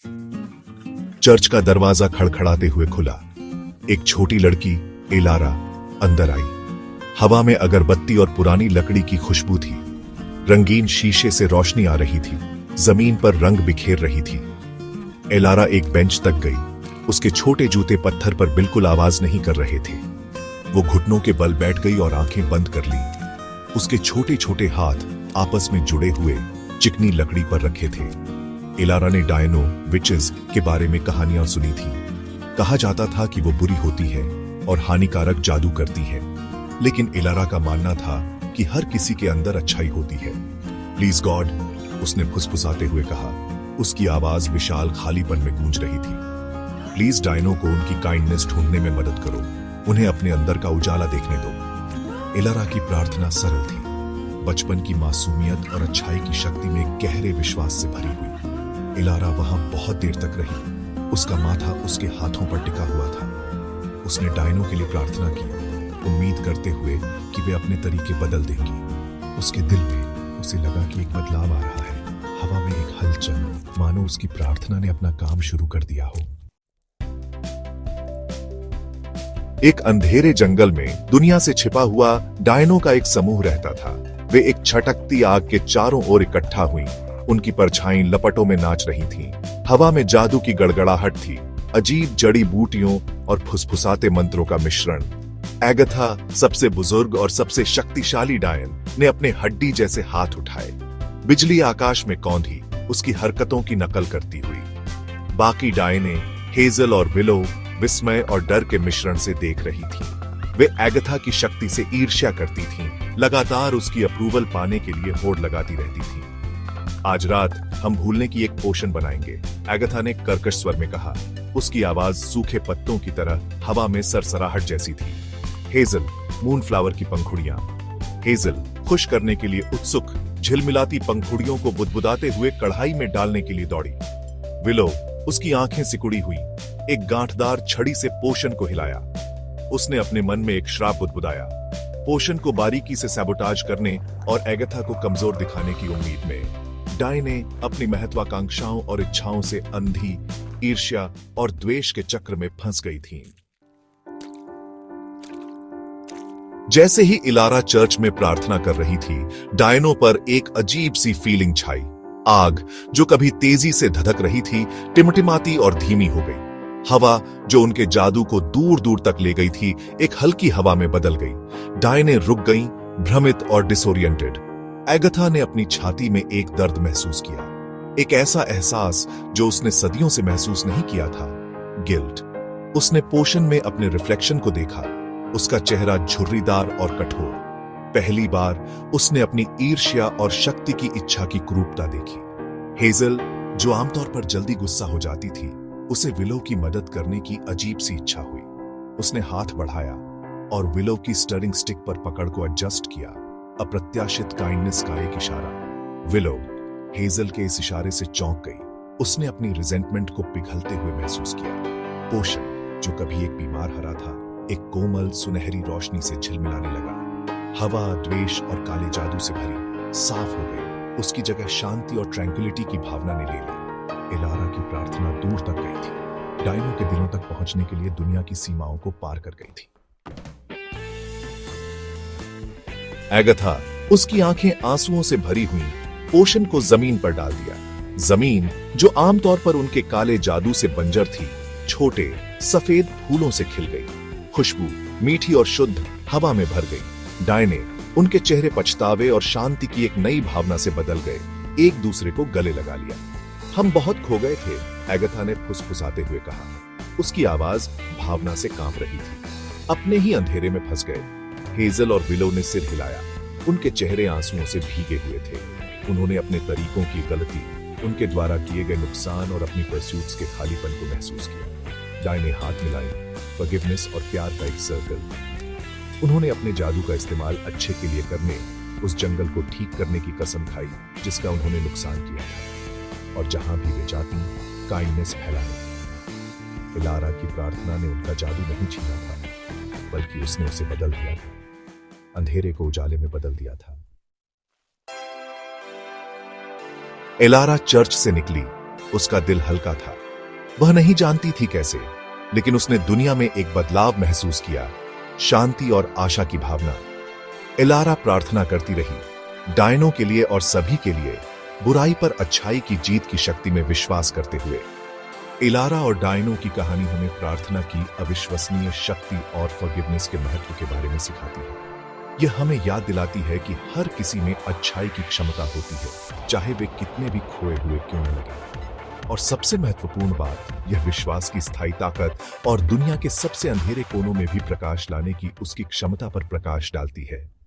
Church का दरवाजा खड़खड़ाते हुए खुला। एक छोटी लड़की एलारा अंदर आई। हवा में अगरबत्ती और पुरानी लकड़ी की खुशबू थी। रंगीन शीशे से रोशनी आ रही थी, जमीन पर रंग बिखेर रही थी। एलारा एक बेंच तक गई। उसके छोटे जूते पत्थर पर बिल्कुल आवाज नहीं कर रहे थे। वो घुटनों के बल बैठ गई और आंखें बंद कर ली। उसके छोटे छोटे हाथ आपस में जुड़े हुए चिकनी लकड़ी पर रखे थे। एलारा ने डायनो विचेस के बारे में कहानियां सुनी थी। कहा जाता था कि वो बुरी होती है और हानिकारक जादू करती है, लेकिन एलारा का मानना था कि हर किसी के अंदर अच्छाई होती है। प्लीज गॉड, उसने फुसफुसाते हुए कहा। उसकी आवाज विशाल खालीपन में गूंज रही थी। प्लीज डायनो को उनकी काइंडनेस ढूंढने में मदद करो, उन्हें अपने अंदर का उजाला देखने दो। एलारा की प्रार्थना सरल थी, बचपन की मासूमियत और अच्छाई की शक्ति में गहरे विश्वास से भरी हुई। एलारा वहां बहुत देर तक रही। उसका माथा उसके हाथों पर टिका हुआ था। उसने डायनो के लिए प्रार्थना की, उम्मीद करते हुए कि वे अपने तरीके बदल देंगी। उसके दिल में उसे लगा कि एक बदलाव आ रहा है। हवा में एक हलचल, मानो उसकी प्रार्थना ने अपना काम शुरू कर दिया हो। एक अंधेरे जंगल में दुनिया से छिपा हुआ डायनो का एक समूह रहता था। वे एक छटकती आग के चारों ओर इकट्ठा हुई। उनकी परछाई लपटों में नाच रही थीं। हवा में जादू की गड़गड़ाहट थी, अजीब जड़ी बूटियों और फुसफुसाते मंत्रों का मिश्रण। एगाथा, सबसे बुजुर्ग और सबसे शक्तिशाली डायन, ने अपने हड्डी जैसे हाथ उठाए। बिजली आकाश में कौंधी, उसकी हरकतों की नकल करती हुई। बाकी डायने हेजल और विलो विस्मय और डर के मिश्रण से देख रही थी। वे एगाथा की शक्ति से ईर्ष्या करती थीं, लगातार उसकी अप्रूवल पाने के लिए होड़ लगाती रहती थीं। आज रात हम भूलने की एक पोशन बनाएंगे, एगाथा ने कर्कश स्वर में कहा। उसकी आवाज सूखे पत्तों की तरह हवा में सरसराहट जैसी थी। हेजल, मूनफ्लावर की पंखुड़ियां। हेजल खुश करने के लिए उत्सुक, झिलमिलाती पंखुड़ियों को बुदबुदाते हुए कढ़ाई में डालने के लिए दौड़ी। विलो, उसकी आंखें सिकुड़ी हुई, एक गांठदार छड़ी से पोशन को हिलाया। उसने अपने मन में एक श्राप बुदबुदाया, पोशन को बारीकी से सैबोटाज करने और एगाथा को कमजोर दिखाने की उम्मीद में। डायने अपनी महत्वाकांक्षाओं और इच्छाओं से अंधी, ईर्ष्या और द्वेष के चक्र में फंस गई थीं। जैसे ही इलारा चर्च में प्रार्थना कर रही थी, डायनो पर एक अजीब सी फीलिंग छाई। आग, जो कभी तेजी से धधक रही थी, टिमटिमाती और धीमी हो गई। हवा, जो उनके जादू को दूर दूर तक ले गई थी, एक हल्की हवा में बदल गई। डायने रुक गईं, भ्रमित और डिसोरिएंटेड। एगाथा ने अपनी छाती में एक दर्द महसूस किया, एक ऐसा एहसास जो उसने सदियों से महसूस नहीं किया था, गिल्ट। उसने पोशन में अपने रिफ्लेक्शन को देखा। उसका चेहरा झुर्रीदार और कठोर। पहली बार उसने अपनी ईर्ष्या और शक्ति की इच्छा की क्रूरता देखी। हेजल, जो आमतौर पर जल्दी गुस्सा हो जाती थी, उसे विलो की मदद करने की अजीब सी इच्छा हुई। उसने हाथ बढ़ाया और विलो की स्टरिंग स्टिक पर पकड़ को एडजस्ट किया। अप्रत्याशित काइंडनेस का एक इशारा। विलो हेजल के इस इशारे से चौंक गई। उसने अपनी रिजेंटमेंट को पिघलते हुए महसूस किया। पोशन, जो कभी एक बीमार हरा था, एक कोमल सुनहरी रोशनी से झिलमिलाने लगा। हवा द्वेष और काले जादू से भरी, साफ हो गई। उसकी जगह शांति और ट्रैंक्विलिटी की भावना ने ले ली। एलारा की प्रार्थना दूर तक गई थी, डायनो के दिलों तक पहुंचने के लिए दुनिया की सीमाओं को पार कर गई थी। एगाथा, उसकी आंखें आंसुओं से भरी हुई, पोशन को जमीन पर डाल दिया। जमीन, जो आमतौर पर उनके काले जादू से बंजर थी, छोटे सफेद फूलों से खिल गई। खुशबू मीठी और शुद्ध हवा में भर गई। डायने, उनके चेहरे पछतावे और शांति की एक नई भावना से बदल गए। एक दूसरे को गले लगा लिया। हम बहुत खो गए थे, एगाथा ने फुसफुसाते हुए कहा। उसकी आवाज भावना से कांप रही थी। अपने ही अंधेरे में फंस गए। हेजल और विलो ने सिर हिलाया। उनके चेहरे आंसुओं से भीगे हुए थे। उन्होंने अपने तरीकों की गलती, उनके द्वारा किए गए नुकसान और अपनी परस्यूट्स के खालीपन को महसूस किया। डायने हाथ मिलाई, फॉरगिवनेस और प्यार का एक सर्कल। उन्होंने अपने जादू का इस्तेमाल अच्छे के लिए करने, उस जंगल को ठीक करने की कसम खाई जिसका उन्होंने नुकसान किया था, और जहां भी वे जाती, काइंडनेस फैलाने। इलारा की प्रार्थना ने उनका जादू नहीं छीना था, बल्कि उसने उसे बदल दिया था, अंधेरे को उजाले में बदल दिया था। एलारा चर्च से निकली। उसका दिल हल्का था। वह नहीं जानती थी कैसे, लेकिन उसने दुनिया में एक बदलाव महसूस किया, शांति और आशा की भावना। इलारा प्रार्थना करती रही, डायनों के लिए और सभी के लिए, बुराई पर अच्छाई की जीत की शक्ति में विश्वास करते हुए। इलारा और डायनों की कहानी हमें प्रार्थना की अविश्वसनीय शक्ति और फॉरगिवनेस के महत्व के बारे में सिखाती है। यह हमें याद दिलाती है कि हर किसी में अच्छाई की क्षमता होती है, चाहे वे कितने भी खोए हुए क्यों न लगे। और सबसे महत्वपूर्ण बात, यह विश्वास की स्थायी ताकत और दुनिया के सबसे अंधेरे कोनों में भी प्रकाश लाने की उसकी क्षमता पर प्रकाश डालती है।